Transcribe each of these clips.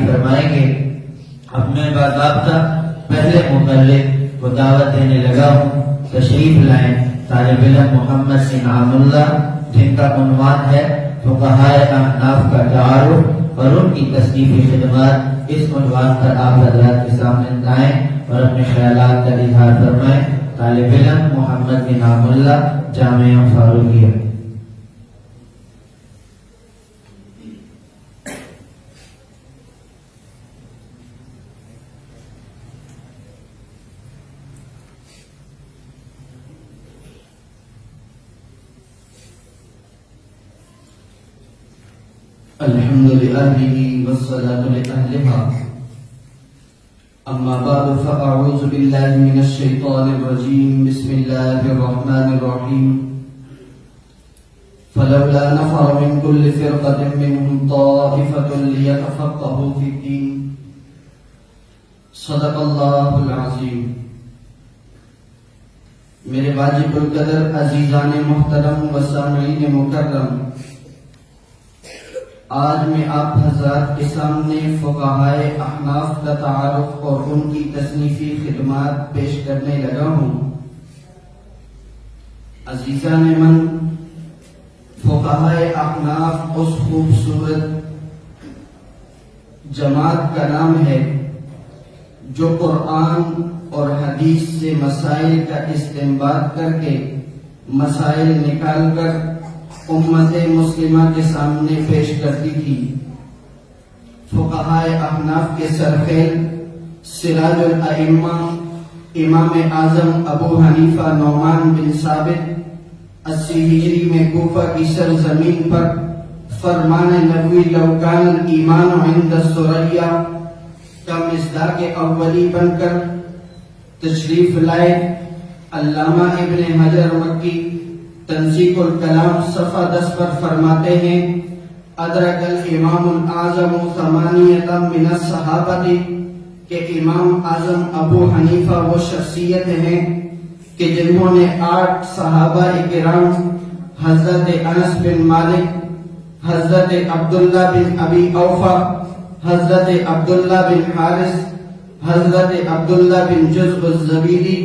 فرمائیں گے۔ اب میں باضابطہ پہلے مقلد کو دعوت دینے لگا ہوں، تشریف لائیں طالب علم محمد انعام اللہ، جن کا عنوان ہے فقہائے احناف کا تعارف اور ان کی تصنیفی خدمات۔ اس عنوان پر آپ حضرات کے سامنے آئیں اور اپنے خیالات کا اظہار فرمائیں۔ طالب علم محمد انعام اللہ، جامعہ فاروقیہ۔ الحمد لأهله والصلاة لأهلها، أما بعد فأعوذ بالله من الشيطان الرجيم، بسم الله الرحمن الرحيم، فلولا نفر من كل فرقة منهم طائفة ليتفقهوا في الدين، صدق الله العظيم۔ میرے واجب القدر عزیزان محترم و سامعین مکرم، آج میں آپ حضرات کے سامنے فقہائے احناف کا تعارف اور ان کی تصنیفی خدمات پیش کرنے لگا ہوں۔ عزیزان من، فقہائے احناف اس خوبصورت جماعت کا نام ہے جو قرآن اور حدیث سے مسائل کا استنباط کر کے مسائل نکال کر امت مسلمہ کے سامنے پیش کرتی تھی۔ فقہائے احناف کے سرخیل سراج الائمہ امام اعظم ابو حنیفہ نعمان بن ثابت 80 ہجری میں کوفہ کی سرزمین پر فرمان نبوی لو کان الایمان عند الثریا کا مصداق اولی بن کر تشریف لائے۔ علامہ ابن حجر مکی تنسیق الکلام صفحہ 10 پر فرماتے ہیں، ادرک الامام الاعظم ثمانیۃ من الصحابہ، کہ امام اعظم ابو حنیفہ وہ شخصیت ہیں کہ جنہوں نے 8 صحابہ کرام حضرت انس بن مالک، حضرت عبداللہ بن ابی اوفا، حضرت عبداللہ بن حارث، حضرت عبداللہ بن جزء الزبیدی،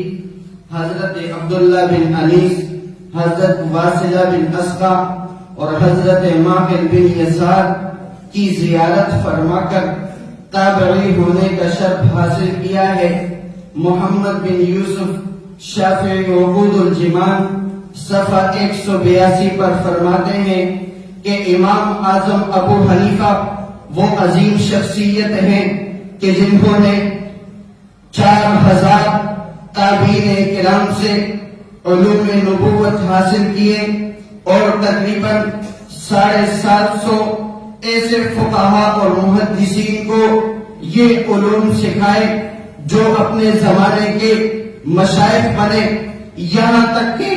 حضرت عبداللہ بن انیس، حضرت واصلہ بن اسقا اور حضرت ماقل بن یسار کی زیارت فرما کر تابعی ہونے کا شرف حاصل کیا ہے۔ محمد بن یوسف شافعی عقود الجمان صفحہ 182 پر فرماتے ہیں کہ امام اعظم ابو حنیفہ وہ عظیم شخصیت ہیں کہ جنہوں نے 4000 تابعین کرام سے علوم نبوت حاصل کیے اور تقریباً 750 ایسے فقہا اور محدثین کو یہ علوم سکھائے جو اپنے زمانے کے مشائخ بنے، یہاں تک کہ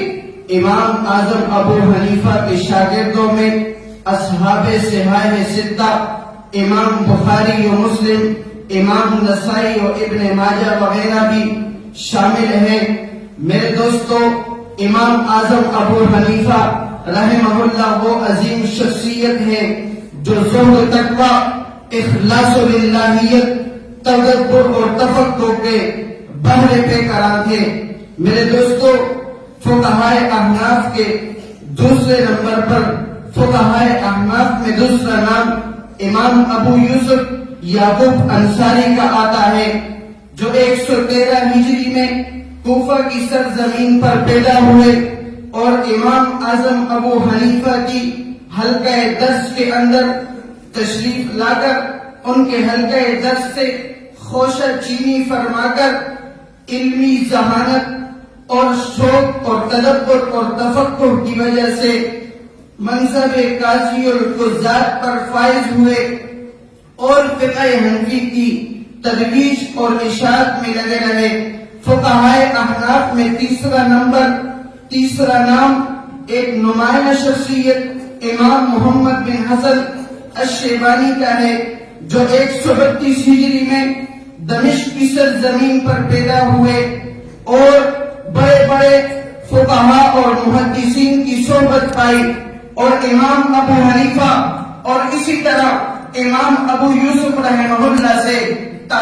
امام اعظم ابو حنیفہ کے شاگردوں میں اصحاب صحاح ستہ، امام بخاری و مسلم، امام نسائی و ابن ماجہ وغیرہ بھی شامل ہیں۔ میرے دوستو، امام اعظم ابو حنیفہ رحمہ اللہ وہ عظیم شخصیت ہیں جو زہد تقوی، اخلاص و للہیت، تدبر اور تفکر کے بحر پہ کران تھے۔ میرے دوستو، فقہائے احناف کے دوسرے نمبر پر، فقہائے احناف میں دوسرا نام امام ابو یوسف یعقوب انصاری کا آتا ہے، جو 113 ہجری میں کوفہ کی سرزمین پر پیدا ہوئے اور امام اعظم ابو حنیفہ کی حلقہ درس کے اندر تشریف لا کر ان کے حلقہ درس سے خوشہ چینی فرما کر علمی ذہانت اور شوق اور تدبر اور تفکر کی وجہ سے منصب قاضی القضات پر فائز ہوئے اور فقہ حنفی کی تدریج اور اشاعت میں لگے رہے۔ فقہائے احناف میں تیسرا نام ایک نمایاں شخصیت امام محمد بن حسن الشیبانی کا ہے، جو 132 ہجری میں دمشق کی سرزمین پر پیدا ہوئے اور بڑے بڑے فقہا اور محدثین کی صحبت پائی، اور امام ابو حنیفہ اور اسی طرح امام ابو یوسف رحمہ اللہ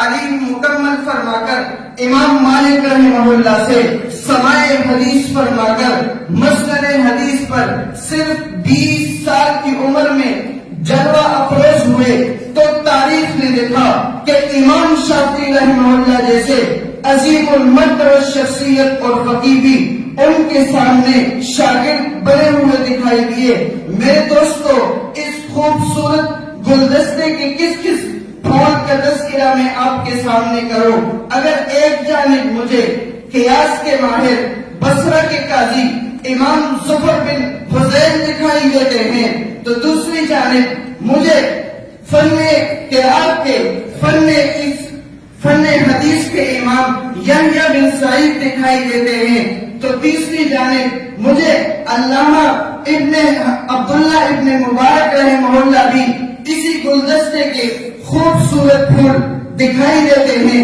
تعلیم مکمل فرما کر امام مالک رحمہ اللہ سے سماع حدیث فرما کر مسند حدیث پر صرف 20 سال کی عمر میں جلوہ افروز ہوئے تو تاریخ نے دیکھا کہ امام شافعی رحمہ اللہ جیسے عظیم المرتبہ شخصیت اور فقیہ بھی ان کے سامنے شاگرد بنے ہوئے دکھائی دیے۔ میرے دوستو، اس خوبصورت گلدستے کے کس پھول کا تذکرہ میں آپ کے سامنے کروں؟ اگر ایک جانب مجھے قیاس کے ماہر بصرہ کے قاضی امام ظفر بن حسین دکھائی دیتے ہیں تو دوسری جانب مجھے فن قرات کے فن حدیث کے امام یحییٰ بن سعید دکھائی دیتے ہیں تو تیسری جانب مجھے علامہ ابن عبداللہ ابن مبارک رحمہ اللہ بھی اسی گلدستے کے خوبصورت پھول دکھائی دیتے ہیں۔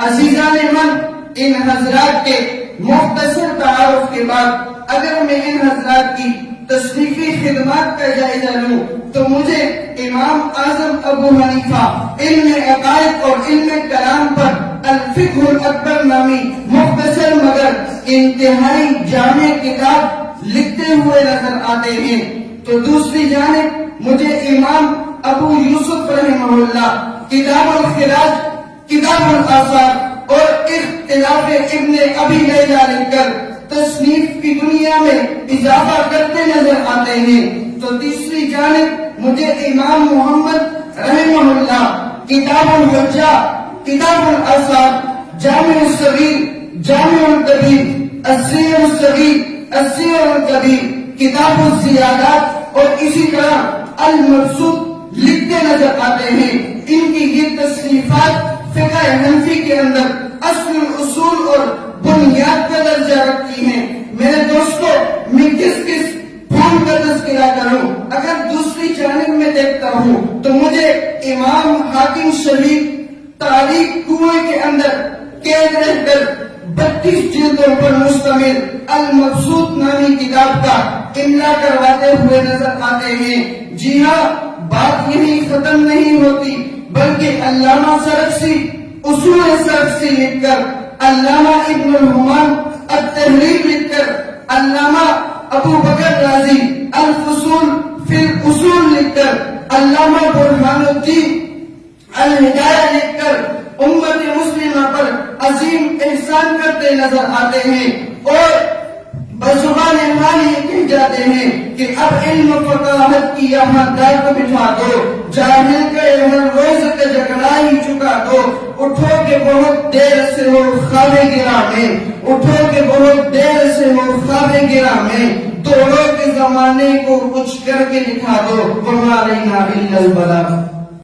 عزیزان من، ان حضرات کے مختصر تعارف کے بعد اگر میں ان حضرات کی تصنیفی خدمات کا جائزہ لوں تو مجھے امام اعظم ابو حنیفہ علم عقائد اور علم کلام پر الفقہ الاکبر نامی مختصر مگر انتہائی جامع کتاب لکھتے ہوئے نظر آتے ہیں، تو دوسری جانب مجھے امام ابو یوسف رحمہ اللہ کتاب الخراج، کتاب الآثار اور اختلاف ابن ابی لیلہ لکھ کر تصنیف کی دنیا میں اضافہ کرتے نظر آتے ہیں، تو تیسری جانب مجھے امام محمد رحمہ اللہ کتاب الحجہ، کتاب الآثار، جامع الصغیر، جامع الکبیر، الصغیر الصغیر، الصغیر الکبیر، کتاب الزیادات اور اسی طرح المبسوط لکھتے نظر آتے ہیں۔ ان کی یہ تصنیفات فقہ حنفی کے اندر اصل الاصول اور بنیاد کا درجہ رکھتی ہیں۔ میرے دوستو، میں کس پھول کا تذکرہ کروں؟ اگر دوسری جانب میں دیکھتا ہوں تو مجھے امام حاکم شریف تاریخ کنویں کے اندر قید رہ کر 32 جلدوں پر مشتمل المبسوط نامی کتاب کا املا کرواتے ہوئے نظر آتے ہیں۔ جی ہاں، بات یہی ختم نہیں ہوتی بلکہ علامہ سرخسی اصول سرخسی لکھ کر، علامہ ابن الحمام التحریر لکھ کر، علامہ ابو بکر رازی الفصول فی الاصول لکھ کر، علامہ برہان الدین الہدایہ لکھ کر امت مسلمہ پر عظیم احسان کرتے نظر آتے ہیں اور بزبان حال یہ کہہ جاتے ہیں کہ اب علم فقاہت کی یہاں دار کو بٹھا دو، جاہل کا ہر روز کا جھگڑا ہی چکا دو، اٹھو کہ بہت دیر سے ہو خواب گرا میں، اٹھو کہ بہت دیر سے ہو خواب گرا میں، دوڑو کے زمانے کو کچھ کر کے دکھا دو، وما علینا الا البلاغ۔